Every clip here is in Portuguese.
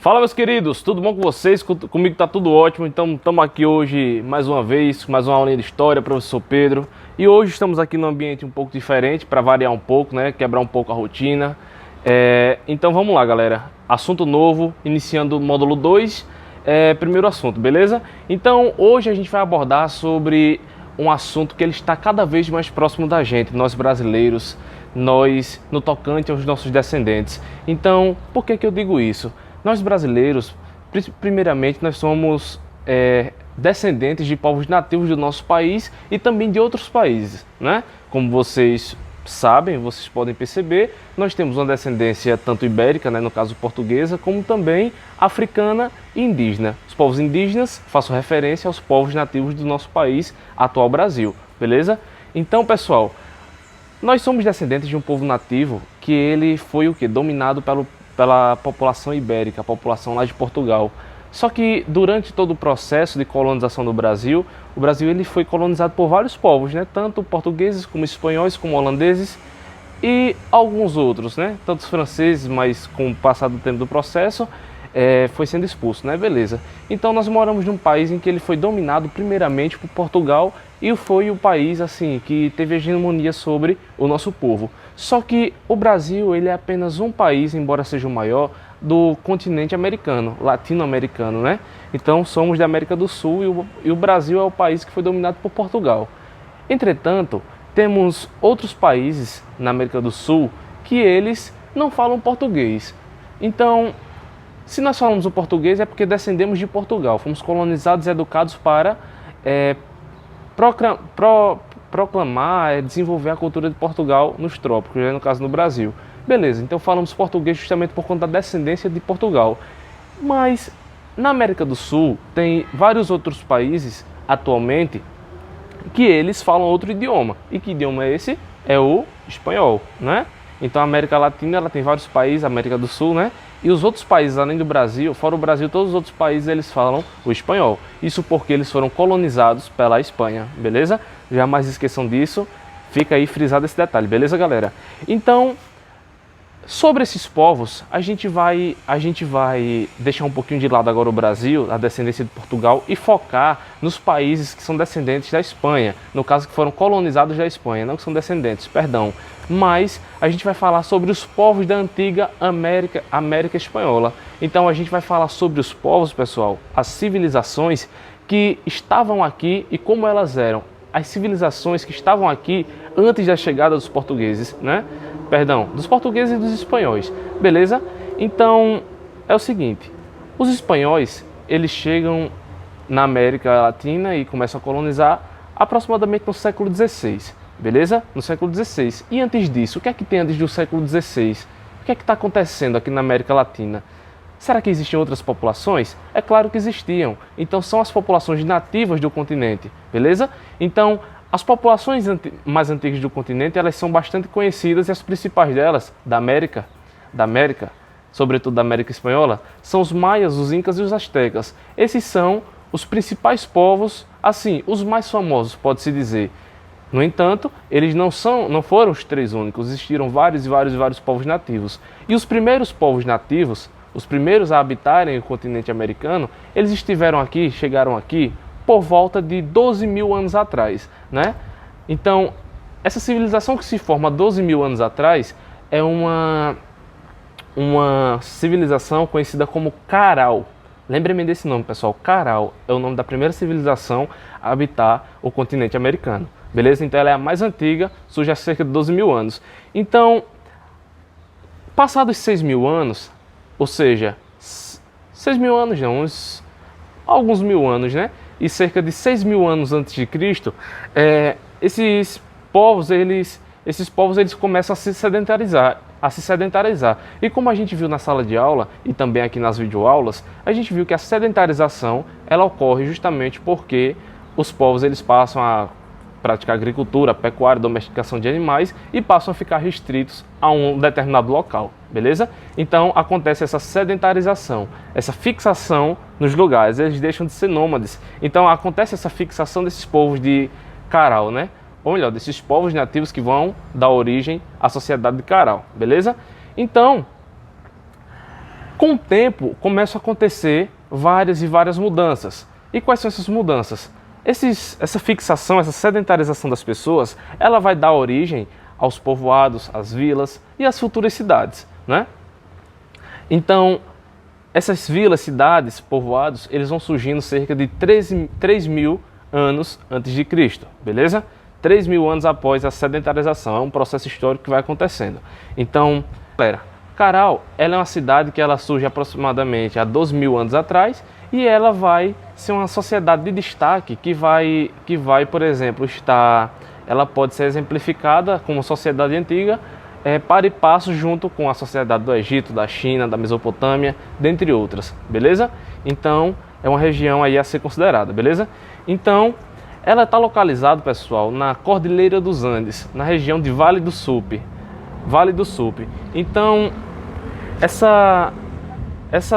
Fala, meus queridos, tudo bom com vocês? Comigo tá tudo ótimo. Então estamos aqui hoje mais uma vez, mais uma aulinha de história, professor Pedro. E hoje estamos aqui num ambiente um pouco diferente, para variar um pouco, né? Quebrar um pouco a rotina. Então vamos lá, galera. Assunto novo, iniciando o módulo 2, primeiro assunto, beleza? Então hoje a gente vai abordar sobre um assunto que ele está cada vez mais próximo da gente, nós brasileiros, nós no tocante aos nossos descendentes. Então, por que eu digo isso? Nós brasileiros, primeiramente, nós somos descendentes de povos nativos do nosso país e também de outros países, né? Como vocês sabem, vocês podem perceber, nós temos uma descendência tanto ibérica, né, no caso portuguesa, como também africana e indígena. Os povos indígenas, faço referência aos povos nativos do nosso país, atual Brasil, beleza? Então, pessoal, nós somos descendentes de um povo nativo que ele foi o quê? Dominado pela população ibérica, a população lá de Portugal. Só que durante todo o processo de colonização do Brasil, o Brasil ele foi colonizado por vários povos, né? Tanto portugueses como espanhóis, como holandeses e alguns outros, né? Tanto os franceses, mas com o passar do tempo do processo, foi sendo expulso, né? Beleza. Então nós moramos num país em que ele foi dominado primeiramente por Portugal e foi o país assim que teve hegemonia sobre o nosso povo. Só que o Brasil ele é apenas um país, embora seja o maior, do continente americano, latino-americano, né? Então somos da América do Sul e o Brasil é o país que foi dominado por Portugal. Entretanto, temos outros países na América do Sul que eles não falam português. Então, se nós falamos o português é porque descendemos de Portugal, fomos colonizados e educados para proclamar, desenvolver a cultura de Portugal nos trópicos, no caso no Brasil. Beleza, então falamos português justamente por conta da descendência de Portugal. Mas na América do Sul tem vários outros países atualmente que eles falam outro idioma. E que idioma é esse? É o espanhol, né? Então a América Latina ela tem vários países, a América do Sul, né? E os outros países, além do Brasil, fora o Brasil, todos os outros países eles falam o espanhol. Isso porque eles foram colonizados pela Espanha, beleza? Jamais esqueçam disso, fica aí frisado esse detalhe, beleza, galera? Então, sobre esses povos, a gente vai deixar um pouquinho de lado agora o Brasil, a descendência de Portugal, e focar nos países que são descendentes da Espanha, no caso que foram colonizados da Espanha, não que são descendentes, perdão. Mas a gente vai falar sobre os povos da antiga América Espanhola. Então a gente vai falar sobre os povos, pessoal, as civilizações que estavam aqui e como elas eram. As civilizações que estavam aqui antes da chegada dos portugueses, né? Perdão, dos portugueses e dos espanhóis, beleza? Então, é o seguinte, os espanhóis, eles chegam na América Latina e começam a colonizar aproximadamente no século XVI, beleza? No século XVI. E antes disso, o que é que tem antes do século XVI? O que é que está acontecendo aqui na América Latina? Será que existiam outras populações? É claro que existiam. Então são as populações nativas do continente, beleza? Então as populações mais antigas do continente, elas são bastante conhecidas e as principais delas, da América, sobretudo da América Espanhola, são os maias, os incas e os astecas. Esses são os principais povos, assim, os mais famosos, pode-se dizer. No entanto, eles não foram os três únicos, existiram vários povos nativos. E os primeiros povos nativos, os primeiros a habitarem o continente americano, eles chegaram aqui por volta de 12 mil anos atrás, né? Então, essa civilização que se forma 12 mil anos atrás é uma civilização conhecida como Caral. Lembrem-me desse nome, pessoal. Caral é o nome da primeira civilização a habitar o continente americano, beleza? Então, ela é a mais antiga, surge há cerca de 12 mil anos. Então, passados 6 mil anos, ou seja, 6 mil anos não, alguns mil anos, né? E cerca de 6 mil anos antes de Cristo, esses povos eles começam a se sedentarizar. E como a gente viu na sala de aula e também aqui nas videoaulas, a gente viu que a sedentarização ela ocorre justamente porque os povos eles passam a praticar agricultura, pecuária, domesticação de animais e passam a ficar restritos a um determinado local, beleza? Então acontece essa sedentarização, essa fixação nos lugares, eles deixam de ser nômades. Então acontece essa fixação desses povos de Caral, né? Ou melhor, desses povos nativos que vão dar origem à sociedade de Caral, beleza? Então, Com o tempo, começam a acontecer várias e várias mudanças. E quais são essas mudanças? Essa fixação, essa sedentarização das pessoas, ela vai dar origem aos povoados, às vilas e às futuras cidades, né? Então, essas vilas, cidades, povoados, eles vão surgindo cerca de 3.000 anos antes de Cristo, beleza? 3.000 anos após a sedentarização, é um processo histórico que vai acontecendo. Então, galera, Caral, ela é uma cidade que ela surge aproximadamente há 12.000 anos atrás e ela vai ser uma sociedade de destaque que vai, por exemplo, ela pode ser exemplificada como sociedade antiga, para e passo junto com a sociedade do Egito, da China, da Mesopotâmia, dentre outras, beleza? Então, é uma região aí a ser considerada, beleza? Então, ela está localizada, pessoal, na Cordilheira dos Andes, na região de Vale do Supe. Vale do Supe. Então, essa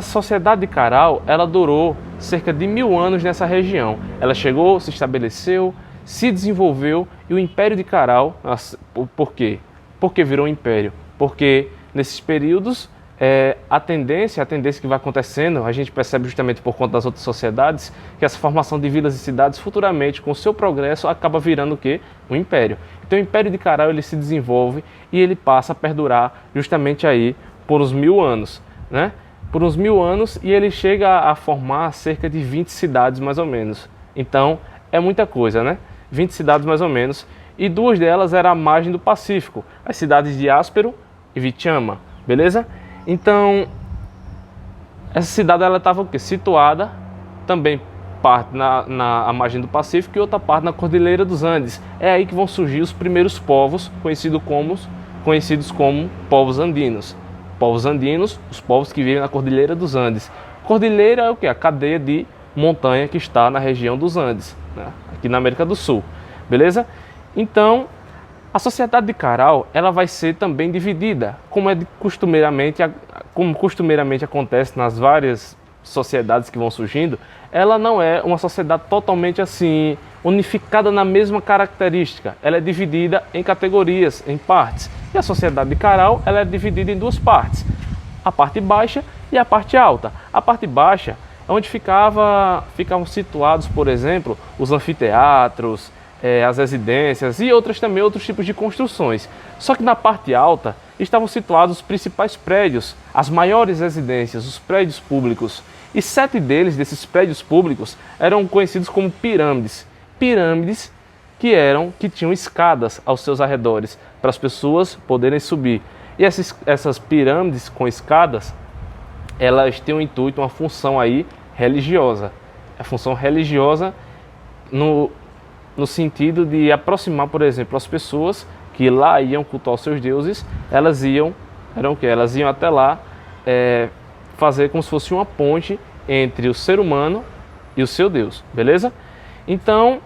sociedade de Caral, ela durou cerca de 1.000 anos nessa região. Ela chegou, se estabeleceu, se desenvolveu e o Império de Caral, por quê? Porque virou um império? Porque nesses períodos a tendência que vai acontecendo, a gente percebe justamente por conta das outras sociedades, que essa formação de vilas e cidades futuramente, com o seu progresso, acaba virando o quê? Um império. Então o Império de Caral ele se desenvolve e ele passa a perdurar justamente aí por uns 1.000 anos, né? Por uns 1.000 anos e ele chega a formar cerca de 20 cidades mais ou menos. Então é muita coisa, né? 20 cidades mais ou menos. E duas delas eram à margem do Pacífico, as cidades de Áspero e Vichama, beleza? Então, essa cidade ela estava situada também parte na margem do Pacífico e outra parte na Cordilheira dos Andes. É aí que vão surgir os primeiros povos conhecidos como povos andinos. Povos andinos, os povos que vivem na Cordilheira dos Andes. Cordilheira é o que? A cadeia de montanha que está na região dos Andes, né? Aqui na América do Sul, beleza? Então, a sociedade de Caral, ela vai ser também dividida, como costumeiramente acontece nas várias sociedades que vão surgindo. Ela não é uma sociedade totalmente assim, unificada na mesma característica. Ela é dividida em categorias, em partes. E a sociedade de Caral, ela é dividida em duas partes, a parte baixa e a parte alta. A parte baixa é onde ficavam situados, por exemplo, os anfiteatros, as residências e outros tipos de construções. Só que na parte alta estavam situados os principais prédios, as maiores residências, os prédios públicos. E 7 desses prédios públicos, eram conhecidos como pirâmides. Pirâmides que tinham escadas aos seus arredores, para as pessoas poderem subir. E essas pirâmides com escadas, elas têm um intuito, uma função aí religiosa. A função religiosa no sentido de aproximar, por exemplo, as pessoas que lá iam cultuar os seus deuses, elas iam até lá fazer como se fosse uma ponte entre o ser humano e o seu Deus, beleza? Então,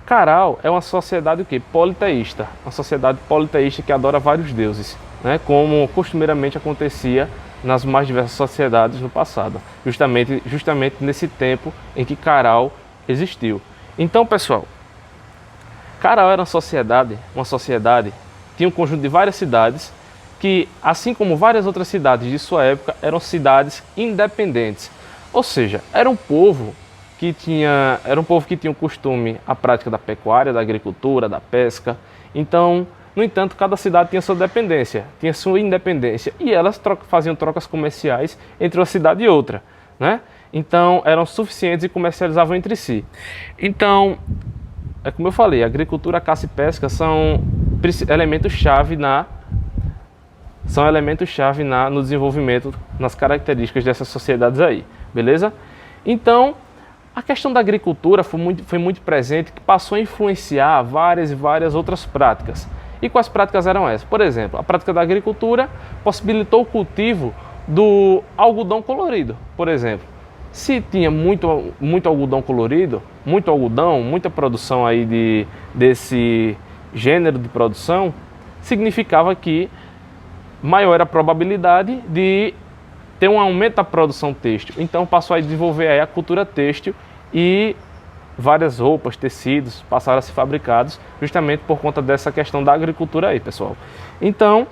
Caral é uma sociedade politeísta, uma sociedade politeísta que adora vários deuses, né? Como costumeiramente acontecia nas mais diversas sociedades no passado, justamente nesse tempo em que Caral existiu. Então, pessoal, Caral era uma sociedade, tinha um conjunto de várias cidades que, assim como várias outras cidades de sua época, eram cidades independentes. Ou seja, era um povo que tinha o costume, a prática da pecuária, da agricultura, da pesca. Então, no entanto, cada cidade tinha sua dependência, tinha sua independência, e elas faziam trocas comerciais entre uma cidade e outra, né? Então, eram suficientes e comercializavam entre si. Então, é como eu falei, agricultura, caça e pesca são elementos-chave no desenvolvimento, nas características dessas sociedades aí, beleza? Então, a questão da agricultura foi muito presente, que passou a influenciar várias e várias outras práticas. E quais práticas eram essas? Por exemplo, a prática da agricultura possibilitou o cultivo do algodão colorido, por exemplo. Se tinha muito algodão colorido, muita produção aí desse gênero de produção, significava que maior era a probabilidade de ter um aumento da produção têxtil. Então passou a desenvolver aí a cultura têxtil e várias roupas, tecidos passaram a ser fabricados justamente por conta dessa questão da agricultura aí, pessoal. Então,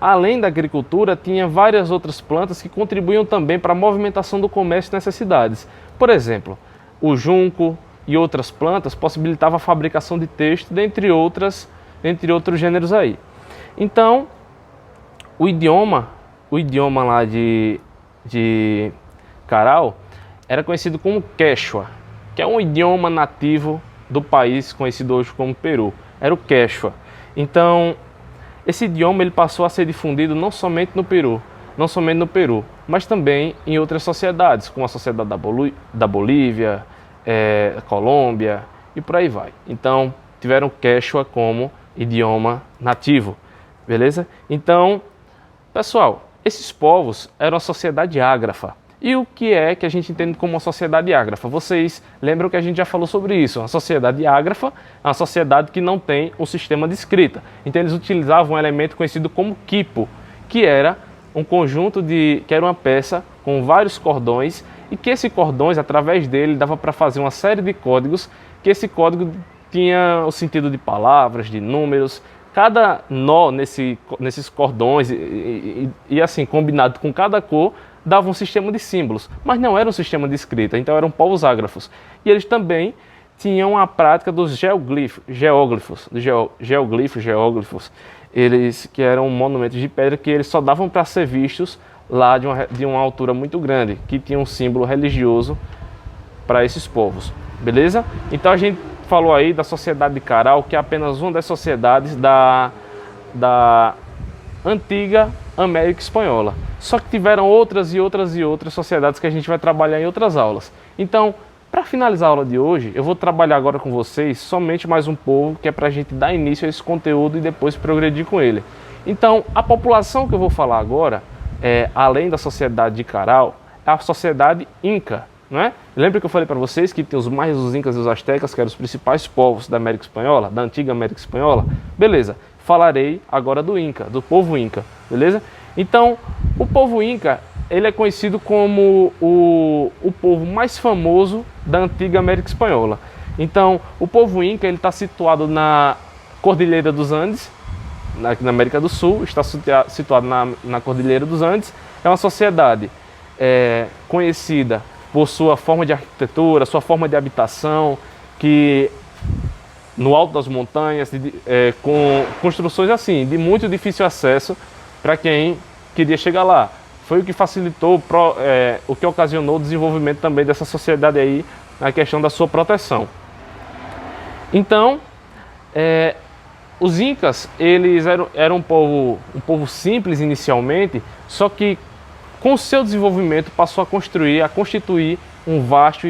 além da agricultura, tinha várias outras plantas que contribuíam também para a movimentação do comércio nessas cidades. Por exemplo, o junco e outras plantas possibilitavam a fabricação de texto, dentre outros gêneros aí. Então, o idioma lá de Caral era conhecido como Quechua, que é um idioma nativo do país conhecido hoje como Peru. Era o Quechua. Então, esse idioma ele passou a ser difundido não somente no Peru, mas também em outras sociedades, como a sociedade da Bolívia, Colômbia e por aí vai. Então, tiveram o Quechua como idioma nativo, beleza? Então, pessoal, esses povos eram a sociedade ágrafa. E o que é que a gente entende como uma sociedade ágrafa? Vocês lembram que a gente já falou sobre isso? Uma sociedade ágrafa é uma sociedade que não tem um sistema de escrita. Então eles utilizavam um elemento conhecido como quipo, que era um conjunto que era uma peça com vários cordões e que esses cordões, através dele, dava para fazer uma série de códigos, que esse código tinha o sentido de palavras, de números. Cada nó nesses cordões e assim, combinado com cada cor, dava um sistema de símbolos, mas não era um sistema de escrita, então eram povos ágrafos. E eles também tinham a prática dos geóglifos, eles que eram monumentos de pedra que eles só davam para ser vistos lá de uma altura muito grande, que tinha um símbolo religioso para esses povos, beleza? Então a gente falou aí da sociedade de Caral, que é apenas uma das sociedades da antiga América Espanhola. Só que tiveram outras sociedades que a gente vai trabalhar em outras aulas. Então, para finalizar a aula de hoje, eu vou trabalhar agora com vocês somente mais um povo, que é para a gente dar início a esse conteúdo e depois progredir com ele. Então, a população que eu vou falar agora, além da sociedade de Caral, é a sociedade Inca. Não é? Lembra que eu falei para vocês que tem os maias, os incas e os astecas, que eram os principais povos da América Espanhola, da antiga América Espanhola? Beleza, falarei agora do Inca, do povo Inca, beleza? Então, o povo Inca, ele é conhecido como o povo mais famoso da antiga América Espanhola. Então, o povo Inca, ele está situado na Cordilheira dos Andes, aqui na América do Sul, está situado na Cordilheira dos Andes. É uma sociedade conhecida por sua forma de arquitetura, sua forma de habitação, que no alto das montanhas, com construções assim, de muito difícil acesso para quem queria chegar lá. Foi o que facilitou, o que ocasionou o desenvolvimento também dessa sociedade aí, na questão da sua proteção. Então, os Incas, eles eram um povo simples inicialmente, só que com o seu desenvolvimento passou a constituir um vasto,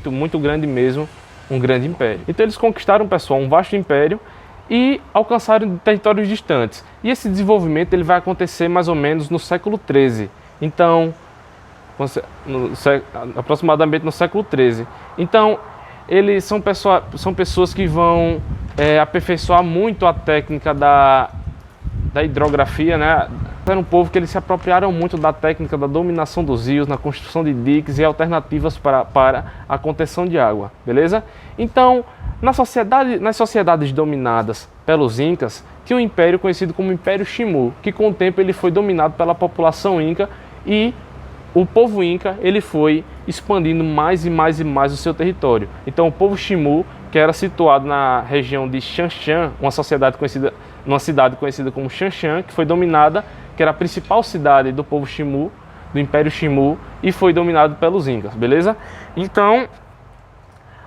muito grande mesmo, um grande império. Então eles conquistaram, pessoal, um vasto império e alcançaram territórios distantes. E esse desenvolvimento ele vai acontecer mais ou menos no século XIII. Então, aproximadamente no século XIII. Então, eles são pessoas que vão aperfeiçoar muito a técnica da hidrografia, né? Era um povo que eles se apropriaram muito da técnica da dominação dos rios, na construção de diques e alternativas para a contenção de água, beleza? Então, nas sociedades dominadas pelos Incas, tinha um império conhecido como Império Ximú, que com o tempo ele foi dominado pela população Inca e o povo Inca ele foi expandindo mais e mais o seu território. Então, o povo Ximú, que era situado na região de Xanxan, uma cidade conhecida como Xanxan, que foi dominada, que era a principal cidade do povo Ximú, do Império Ximú, e foi dominado pelos Incas, beleza? Então,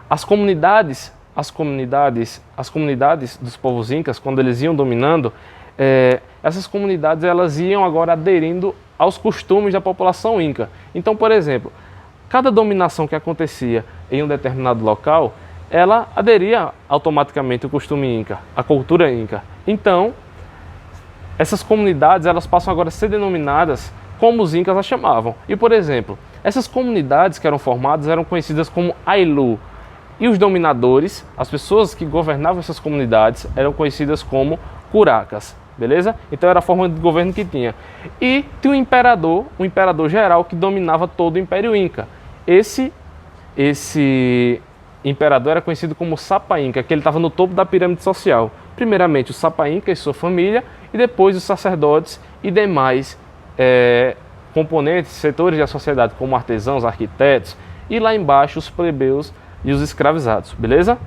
as comunidades dos povos Incas, quando eles iam dominando, essas comunidades elas iam agora aderindo aos costumes da população Inca. Então, por exemplo, cada dominação que acontecia em um determinado local, ela aderia automaticamente ao costume Inca, à cultura Inca. Então, essas comunidades elas passam agora a ser denominadas como os Incas as chamavam. E, por exemplo, essas comunidades que eram formadas eram conhecidas como Ailu. E os dominadores, as pessoas que governavam essas comunidades, eram conhecidas como Curacas. Beleza? Então era a forma de governo que tinha. E tinha um imperador geral que dominava todo o Império Inca. Esse imperador era conhecido como Sapa Inca, que ele estava no topo da pirâmide social. Primeiramente o Sapa Inca e sua família, e depois os sacerdotes e demais componentes, setores da sociedade, como artesãos, arquitetos, e lá embaixo os plebeus e os escravizados, beleza?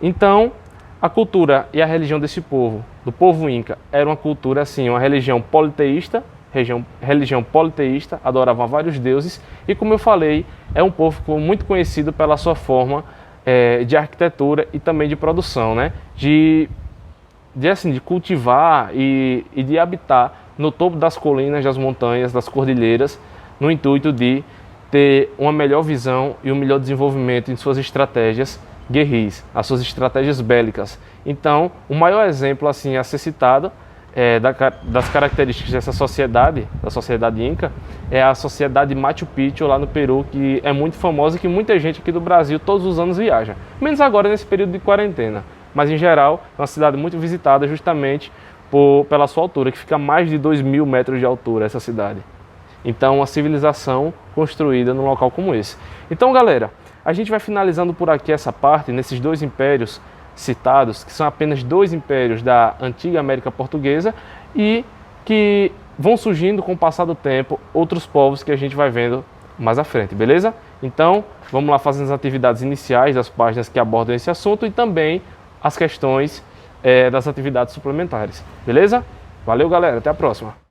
Então, a cultura e a religião desse povo, do povo Inca, era uma cultura assim, uma religião politeísta, adoravam a vários deuses, e como eu falei, é um povo muito conhecido pela sua forma de arquitetura e também de produção, né? De cultivar e de habitar no topo das colinas, das montanhas, das cordilheiras, no intuito de ter uma melhor visão e um melhor desenvolvimento em suas estratégias guerris, as suas estratégias bélicas. Então, o maior exemplo assim a ser citado das características dessa sociedade, da sociedade Inca, é a sociedade Machu Picchu lá no Peru, que é muito famosa e que muita gente aqui do Brasil todos os anos viaja, menos agora nesse período de quarentena, mas em geral é uma cidade muito visitada justamente pela sua altura, que fica a mais de 2.000 metros de altura essa cidade. Então, uma civilização construída num local como esse. Então, galera, a gente vai finalizando por aqui essa parte, nesses dois impérios citados, que são apenas dois impérios da antiga América Portuguesa e que vão surgindo com o passar do tempo outros povos que a gente vai vendo mais à frente, beleza? Então, vamos lá fazendo as atividades iniciais das páginas que abordam esse assunto e também as questões das atividades suplementares, beleza? Valeu, galera, até a próxima!